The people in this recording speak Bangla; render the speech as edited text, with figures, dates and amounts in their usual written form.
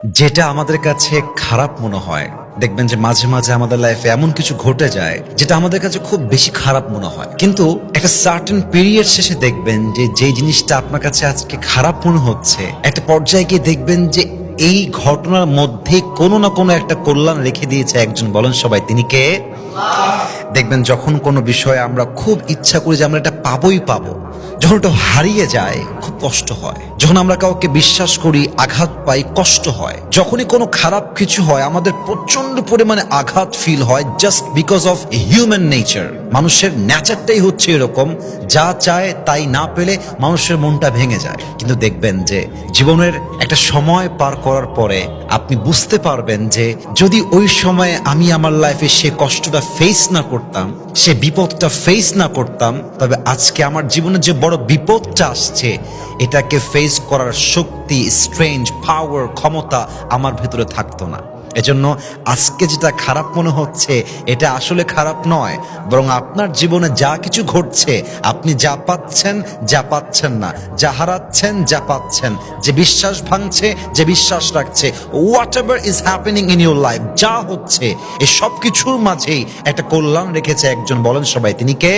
যেটা আমাদের কাছে খারাপ মনে হয়, দেখবেন যে মাঝে মাঝে আমাদের লাইফে এমন কিছু ঘটে যায় যেটা আমাদের কাছে খুব বেশি খারাপ মনে হয়, কিন্তু একটা সার্টেন পিরিয়ড শেষে দেখবেন যে যে জিনিসটা আপনার কাছে আজকে খারাপ মনে হচ্ছে, একটা পর্যায়ে গিয়ে দেখবেন যে এই ঘটনার মধ্যে কোনো না কোনো একটা কল্যাণ রেখে দিয়েছে একজন। বলেন সবাই, তিনি কে? দেখবেন যখন কোনো বিষয়ে আমরা খুব ইচ্ছা করি যে আমরা এটা পাবোই পাবো, যখন এটা হারিয়ে যায় খুব কষ্ট হয়। যখন আমরা কাউকে বিশ্বাস করি, আঘাত পাই, কষ্ট হয়। যখনই কোনো খারাপ কিছু হয় আমাদের প্রচন্ড পরিমাণে আঘাত ফিল হয়, just because of human nature. মানুষের নেচারটাই হচ্ছে এরকম, যা চায় তাই না পেলে মানুষের মনটা ভেঙে যায়। কিন্তু দেখবেন যে জীবনের একটা সময় পার করার পরে আপনি বুঝতে পারবেন যে যদি ওই সময়ে আমি আমার লাইফে সে কষ্টটা ফেস না করতাম, সে বিপদটা ফেস না করতাম, তবে আজকে আমার জীবনে যে বড় বিপদটা আসছে এটাকে ফেস করার শক্তি, স্ট্রেঞ্জ, পাওয়ার, ক্ষমতা আমার ভেতরে থাকতো না। এজন্য আজকে যেটা খারাপ মনে হচ্ছে এটা আসলে খারাপ নয়, বরং আপনার জীবনে যা কিছু ঘটছে, আপনি যা পাচ্ছেন, যা পাচ্ছেন না, যা হারাচ্ছেন, যা পাচ্ছেন, যে বিশ্বাস ভাঙছে, যে বিশ্বাস রাখছে, what ever is happening in your life, যা হচ্ছে এই সব কিছুর মাঝেই একটা কল্যাণ রেখেছে একজন। বলেন সবাই, তিনি কে?